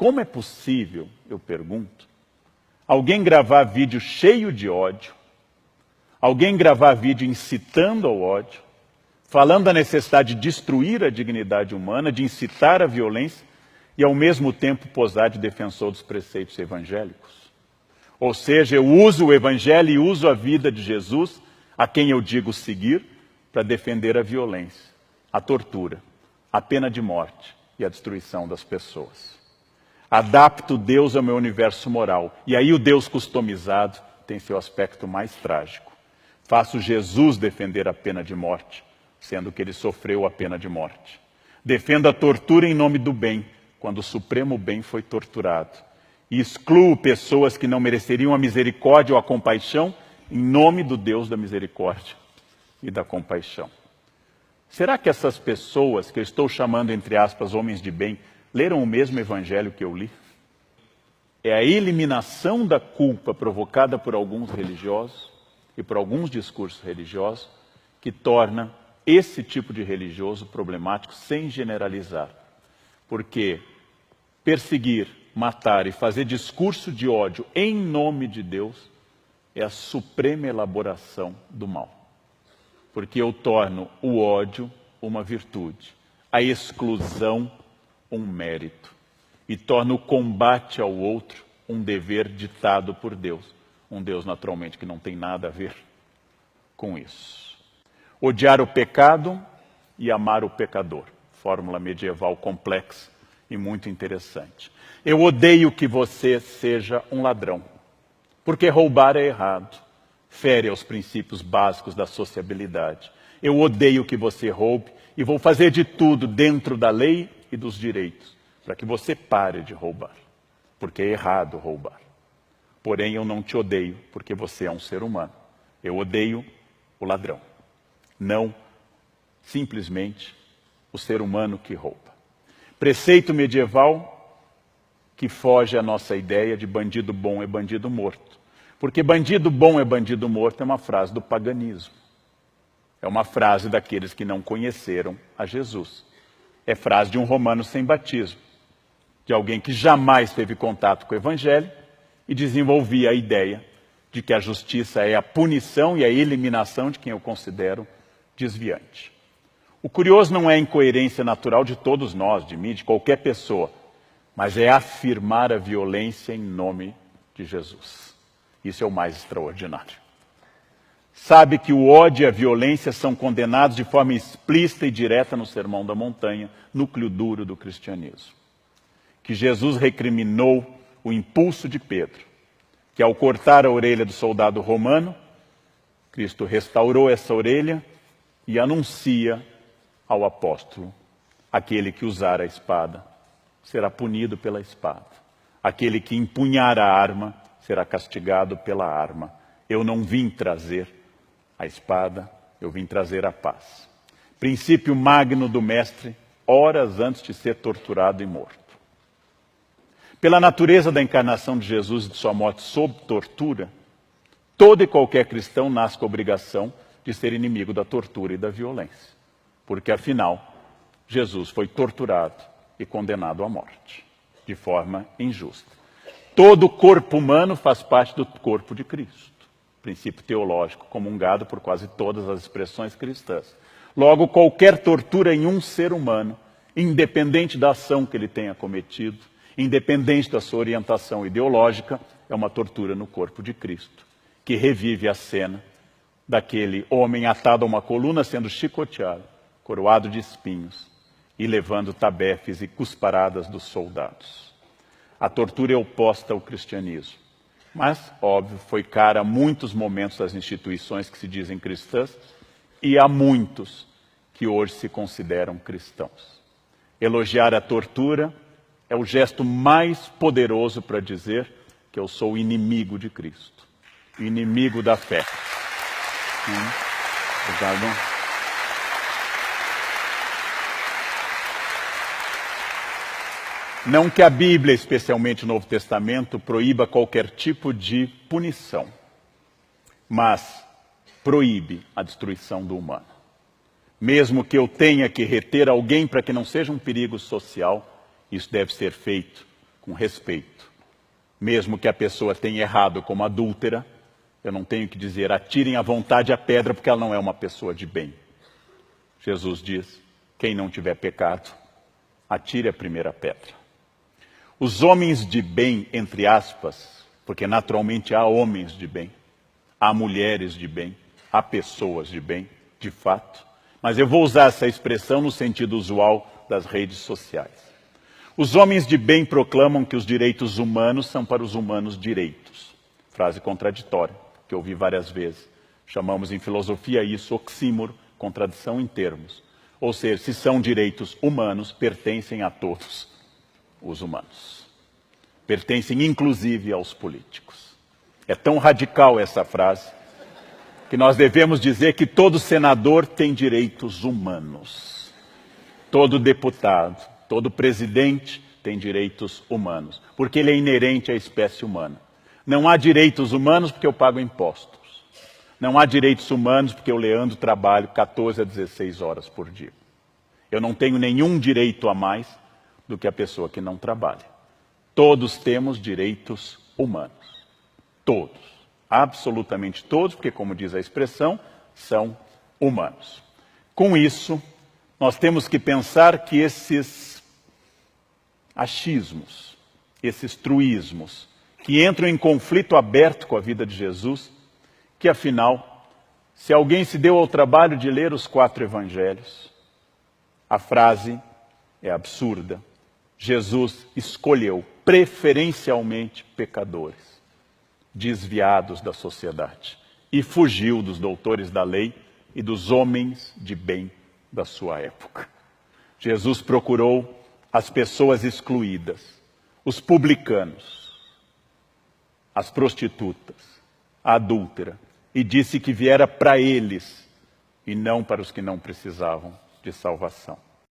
Como é possível, eu pergunto, alguém gravar vídeo cheio de ódio, alguém gravar vídeo incitando ao ódio, falando da necessidade de destruir a dignidade humana, de incitar a violência e ao mesmo tempo posar de defensor dos preceitos evangélicos? Ou seja, eu uso o evangelho e uso a vida de Jesus, a quem eu digo seguir, para defender a violência, a tortura, a pena de morte e a destruição das pessoas. Adapto Deus ao meu universo moral. E aí o Deus customizado tem seu aspecto mais trágico. Faço Jesus defender a pena de morte, sendo que ele sofreu a pena de morte. Defendo a tortura em nome do bem, quando o supremo bem foi torturado. E excluo pessoas que não mereceriam a misericórdia ou a compaixão, em nome do Deus da misericórdia e da compaixão. Será que essas pessoas, que eu estou chamando, entre aspas, homens de bem, leram o mesmo evangelho que eu li? É a eliminação da culpa provocada por alguns religiosos e por alguns discursos religiosos que torna esse tipo de religioso problemático, sem generalizar. Porque perseguir, matar e fazer discurso de ódio em nome de Deus é a suprema elaboração do mal. Porque eu torno o ódio uma virtude, a exclusão um mérito, e torno o combate ao outro um dever ditado por Deus. Um Deus, naturalmente, que não tem nada a ver com isso. Odiar o pecado e amar o pecador. Fórmula medieval complexa e muito interessante. Eu odeio que você seja um ladrão, porque roubar é errado, fere aos princípios básicos da sociabilidade. Eu odeio que você roube e vou fazer de tudo dentro da lei e dos direitos para que você pare de roubar, porque é errado roubar. Porém, eu não te odeio porque você é um ser humano. Eu odeio o ladrão, não simplesmente o ser humano que rouba. Preceito medieval que foge à nossa ideia de bandido bom é bandido morto. Porque bandido bom é bandido morto é uma frase do paganismo. É uma frase daqueles que não conheceram a Jesus. É frase de um romano sem batismo, de alguém que jamais teve contato com o evangelho e desenvolvia a ideia de que a justiça é a punição e a eliminação de quem eu considero desviante. O curioso não é a incoerência natural de todos nós, de mim, de qualquer pessoa, mas é afirmar a violência em nome de Jesus. Isso é o mais extraordinário. Sabe que o ódio e a violência são condenados de forma explícita e direta no Sermão da Montanha, núcleo duro do cristianismo. Que Jesus recriminou o impulso de Pedro, que ao cortar a orelha do soldado romano, Cristo restaurou essa orelha e anuncia ao apóstolo: aquele que usar a espada será punido pela espada. Aquele que empunhar a arma será castigado pela arma. Eu não vim trazer a espada, eu vim trazer a paz. Princípio magno do mestre, horas antes de ser torturado e morto. Pela natureza da encarnação de Jesus e de sua morte sob tortura, todo e qualquer cristão nasce com a obrigação de ser inimigo da tortura e da violência. Porque, afinal, Jesus foi torturado e condenado à morte, de forma injusta. Todo corpo humano faz parte do corpo de Cristo. Princípio teológico comungado por quase todas as expressões cristãs. Logo, qualquer tortura em um ser humano, independente da ação que ele tenha cometido, independente da sua orientação ideológica, é uma tortura no corpo de Cristo, que revive a cena daquele homem atado a uma coluna sendo chicoteado, coroado de espinhos e levando tabefes e cusparadas dos soldados. A tortura é oposta ao cristianismo. Mas, óbvio, foi cara a muitos momentos das instituições que se dizem cristãs e a muitos que hoje se consideram cristãos. Elogiar a tortura é o gesto mais poderoso para dizer que eu sou inimigo de Cristo, inimigo da fé. Obrigado. Não que a Bíblia, especialmente o Novo Testamento, proíba qualquer tipo de punição, mas proíbe a destruição do humano. Mesmo que eu tenha que reter alguém para que não seja um perigo social, isso deve ser feito com respeito. Mesmo que a pessoa tenha errado como adúltera, eu não tenho que dizer, atirem à vontade a pedra, porque ela não é uma pessoa de bem. Jesus diz, quem não tiver pecado, atire a primeira pedra. Os homens de bem, entre aspas, porque naturalmente há homens de bem, há mulheres de bem, há pessoas de bem, de fato, mas eu vou usar essa expressão no sentido usual das redes sociais. Os homens de bem proclamam que os direitos humanos são para os humanos direitos. Frase contraditória, que eu ouvi várias vezes. Chamamos em filosofia isso oxímoro, contradição em termos. Ou seja, se são direitos humanos, pertencem a todos os humanos. Pertencem inclusive aos políticos. É tão radical essa frase, que nós devemos dizer que todo senador tem direitos humanos. Todo deputado, todo presidente tem direitos humanos, porque ele é inerente à espécie humana. Não há direitos humanos porque eu pago impostos. Não há direitos humanos porque eu, Leandro, trabalho 14 a 16 horas por dia. Eu não tenho nenhum direito a mais do que a pessoa que não trabalha. Todos temos direitos humanos. Todos. Absolutamente todos, porque, como diz a expressão, são humanos. Com isso, nós temos que pensar que esses achismos, esses truísmos, que entram em conflito aberto com a vida de Jesus, que afinal, se alguém se deu ao trabalho de ler os 4 evangelhos, a frase é absurda. Jesus escolheu preferencialmente pecadores, desviados da sociedade, e fugiu dos doutores da lei e dos homens de bem da sua época. Jesus procurou as pessoas excluídas, os publicanos, as prostitutas, a adúltera, e disse que viera para eles e não para os que não precisavam de salvação.